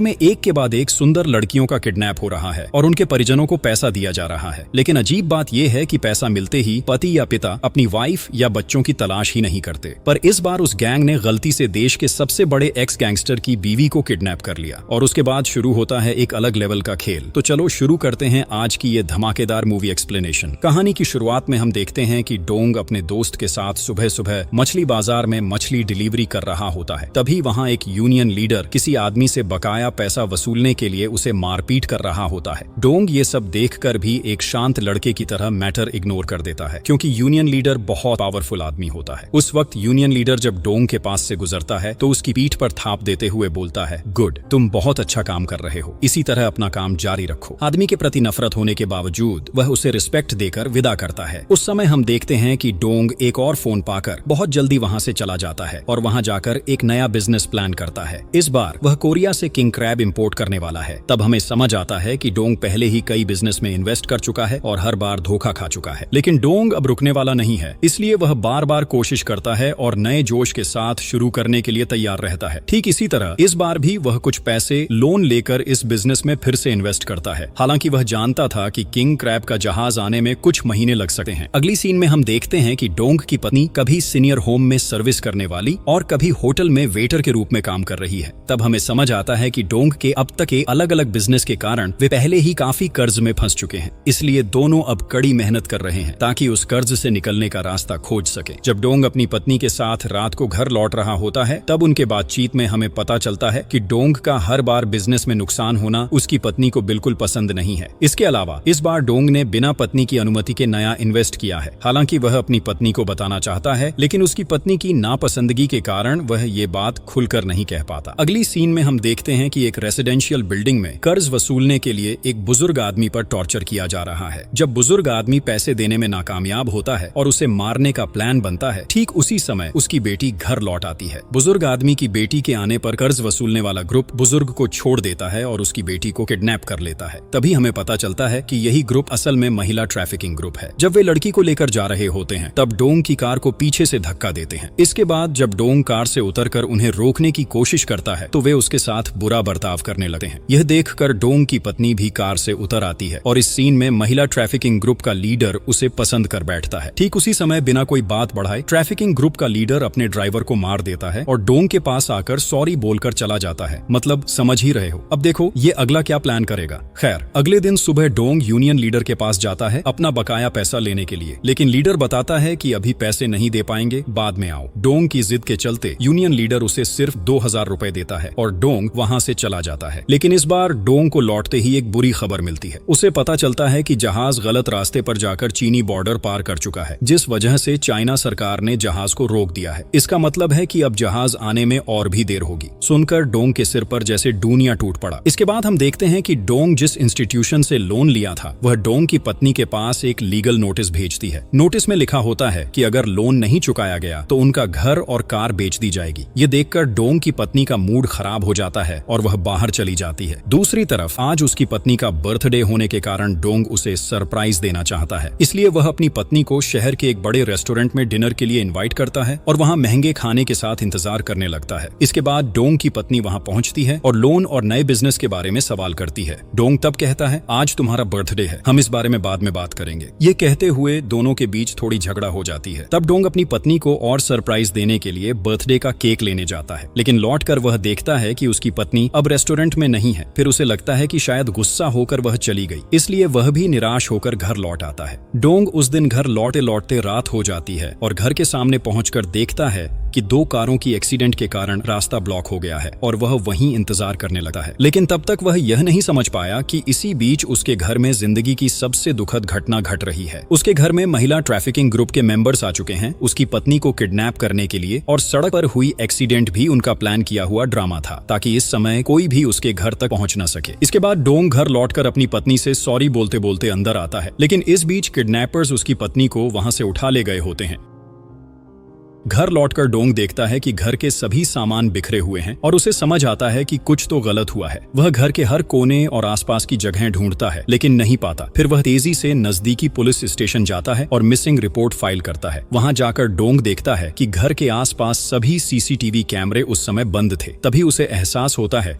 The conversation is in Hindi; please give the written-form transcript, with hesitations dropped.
में एक के बाद एक सुंदर लड़कियों का किडनैप हो रहा है और उनके परिजनों को पैसा दिया जा रहा है। लेकिन अजीब बात यह है कि पैसा मिलते ही पति या पिता अपनी वाइफ या बच्चों की तलाश ही नहीं करते। पर इस बार उस गैंग ने गलती से देश के सबसे बड़े एक्स गैंगस्टर की बीवी को किडनैप कर लिया और उसके बाद शुरू होता है एक अलग लेवल का खेल। तो चलो शुरू करते हैं आज की ये धमाकेदार मूवी एक्सप्लेनेशन। कहानी की शुरुआत में हम देखते हैं कि डोंग अपने दोस्त के साथ सुबह सुबह मछली बाजार में मछली डिलीवरी कर रहा होता है। तभी वहाँ एक यूनियन लीडर किसी आदमी से बकाया पैसा वसूलने के लिए उसे मारपीट कर रहा होता है। डोंग ये सब देखकर भी एक शांत लड़के की तरह मैटर इग्नोर कर देता है, क्योंकि यूनियन लीडर बहुत पावरफुल आदमी होता है। उस वक्त यूनियन लीडर जब डोंग के पास से गुजरता है तो उसकी पीठ पर थाप देते हुए बोलता है, गुड, तुम बहुत अच्छा काम कर रहे हो, इसी तरह अपना काम जारी रखो। आदमी के प्रति नफरत होने के बावजूद वह उसे रिस्पेक्ट देकर विदा करता है। उस समय हम देखते हैं कि डोंग एक और फोन पाकर बहुत जल्दी वहाँ से चला जाता है और वहाँ जाकर एक नया बिजनेस प्लान करता है। इस बार वह कोरिया से किंग क्रैब इंपोर्ट करने वाला है। तब हमें समझ आता है कि डोंग पहले ही कई बिजनेस में इन्वेस्ट कर चुका है और हर बार धोखा खा चुका है। लेकिन डोंग अब रुकने वाला नहीं है, इसलिए वह बार बार कोशिश करता है और नए जोश के साथ शुरू करने के लिए तैयार रहता है। ठीक इसी तरह इस बार भी वह कुछ पैसे लोन लेकर इस बिजनेस में फिर से इन्वेस्ट करता है। हालांकि वह जानता था कि किंग क्रैब का जहाज आने में कुछ महीने लग सकते हैं। अगली सीन में हम देखते हैं कि डोंग की पत्नी कभी सीनियर होम में सर्विस करने वाली और कभी होटल में वेटर के रूप में काम कर रही है। तब हमें समझ आता है कि डोंग के अब तक के अलग अलग बिजनेस के कारण वे पहले ही काफी कर्ज में फंस चुके हैं, इसलिए दोनों अब कड़ी मेहनत कर रहे हैं ताकि उस कर्ज से निकलने का रास्ता खोज सके। जब डोंग अपनी पत्नी के साथ रात को घर लौट रहा होता है तब उनके बातचीत में हमें पता चलता है कि डोंग का हर बार बिजनेस में नुकसान होना उसकी पत्नी को बिल्कुल पसंद नहीं है। इसके अलावा इस बार डोंग ने बिना पत्नी की अनुमति के नया इन्वेस्ट किया है। हालांकि वह अपनी पत्नी को बताना चाहता है, लेकिन उसकी पत्नी की नापसंदगी के कारण वह ये बात खुलकर नहीं कह पाता। अगली सीन में हम देखते हैं कि एक रेसिडेंशियल बिल्डिंग में कर्ज वसूलने के लिए एक बुजुर्ग आदमी पर टॉर्चर किया जा रहा है। जब बुजुर्ग आदमी पैसे देने में नाकामयाब होता है और उसे मारने का प्लान बनता है, ठीक उसी समय उसकी बेटी घर लौट आती है। बुजुर्ग आदमी की बेटी के आने पर कर्ज वसूलने वाला ग्रुप बुजुर्ग को छोड़ देता है और उसकी बेटी को किडनैप कर लेता है। तभी हमें पता चलता है कि यही ग्रुप असल में महिला ट्रैफिकिंग ग्रुप है। जब वे लड़की को लेकर जा रहे होते हैं तब डोंग की कार को पीछे से धक्का देते हैं। इसके बाद जब डोंग कार से उतरकर उन्हें रोकने की कोशिश करता है तो वे उसके साथ बुरा बर्ताव करने लगते हैं। यह देखकर डोंग की पत्नी भी कार से उतर आती है और इस सीन में महिला ट्रैफिकिंग ग्रुप का लीडर उसे पसंद कर बैठता है। ठीक उसी समय बिना कोई बात बढ़ाए ट्रैफिकिंग ग्रुप का लीडर अपने ड्राइवर को मार देता है और डोंग के पास आकर सॉरी बोलकर चला जाता है। मतलब समझ ही रहे हो। अब देखो ये अगला क्या प्लान करेगा। खैर, अगले दिन सुबह डोंग यूनियन लीडर के पास जाता है अपना बकाया पैसा लेने के लिए, लेकिन लीडर बताता है कि अभी पैसे नहीं दे पाएंगे, बाद में आओ। डोंग की जिद के चलते यूनियन लीडर उसे सिर्फ 2000 रुपए देता है और डोंग वहाँ से चला जाता है। लेकिन इस बार डोंग को लौटते ही एक बुरी खबर मिलती है। उसे पता चलता है कि जहाज गलत रास्ते पर जाकर चीनी बॉर्डर पार कर चुका है, जिस वजह से चाइना सरकार ने जहाज को रोक दिया है। इसका मतलब है कि अब जहाज आने में और भी देर होगी। सुनकर डोंग के सिर पर जैसे डूनिया टूट पड़ा। इसके बाद हम देखते हैं कि डोंग जिस इंस्टीट्यूशन से लोन लिया था वह डोंग की पत्नी के पास एक लीगल नोटिस भेजती है। नोटिस में लिखा होता है कि अगर लोन नहीं चुकाया गया तो उनका घर और कार बेच दी जाएगी। ये देखकर डोंग की पत्नी का मूड खराब हो जाता है और वह बाहर चली जाती है। दूसरी तरफ आज उसकी पत्नी का बर्थडे होने के कारण डोंग उसे सरप्राइज देना चाहता है, इसलिए वह अपनी पत्नी को शहर के एक बड़े रेस्टोरेंट में डिनर के लिए इनवाइट करता है और वहां महंगे खाने के साथ इंतजार करने लगता है। इसके बाद डोंग की पत्नी वहां पहुंचती है और लोन और नए बिजनेस के बारे में सवाल करती है। डोंग तब कहता है, आज तुम्हारा बर्थडे है, हम इस बारे में बाद में बात करेंगे। ये कहते हुए दोनों के बीच थोड़ी झगड़ा हो जाती है। तब डोंग अपनी पत्नी को और सरप्राइज देने के लिए बर्थडे का केक लेने जाता है, लेकिन लौटकर वह देखता है कि उसकी पत्नी अब रेस्टोरेंट में नहीं है। फिर उसे लगता है कि शायद गुस्सा होकर वह चली गई, इसलिए वह भी निराश होकर घर लौट आता है। डोंग उस दिन घर लौटते लौटते रात हो जाती है और घर के सामने पहुंचकर देखता है कि 2 कारों की एक्सीडेंट के कारण रास्ता ब्लॉक हो गया है और वह वहीं इंतजार करने लगा है। लेकिन तब तक वह यह नहीं समझ पाया कि इसी बीच उसके घर में जिंदगी की सबसे दुखद घटना घट रही है। उसके घर में महिला ट्रैफिकिंग ग्रुप के मेंबर्स आ चुके हैं उसकी पत्नी को किडनैप करने के लिए, और सड़क पर हुई एक्सीडेंट भी उनका प्लान किया हुआ ड्रामा था ताकि इस समय कोई भी उसके घर तक पहुंच न सके। इसके बाद डोंग घर लौटकर अपनी पत्नी से सॉरी बोलते बोलते अंदर आता है, लेकिन इस बीच किडनैपर्स उसकी पत्नी को वहां से उठा ले गए होते हैं। घर लौटकर डोंग देखता है कि घर के सभी सामान बिखरे हुए हैं और उसे समझ आता है कि कुछ तो गलत हुआ है। वह घर के हर कोने और आसपास की जगहें ढूंढता है लेकिन नहीं पाता। फिर वह तेजी से नजदीकी पुलिस स्टेशन जाता है और मिसिंग रिपोर्ट फाइल करता है। वहां जाकर डोंग देखता है कि घर के आसपास सभी सीसीटीवी कैमरे उस समय बंद थे। तभी उसे एहसास होता है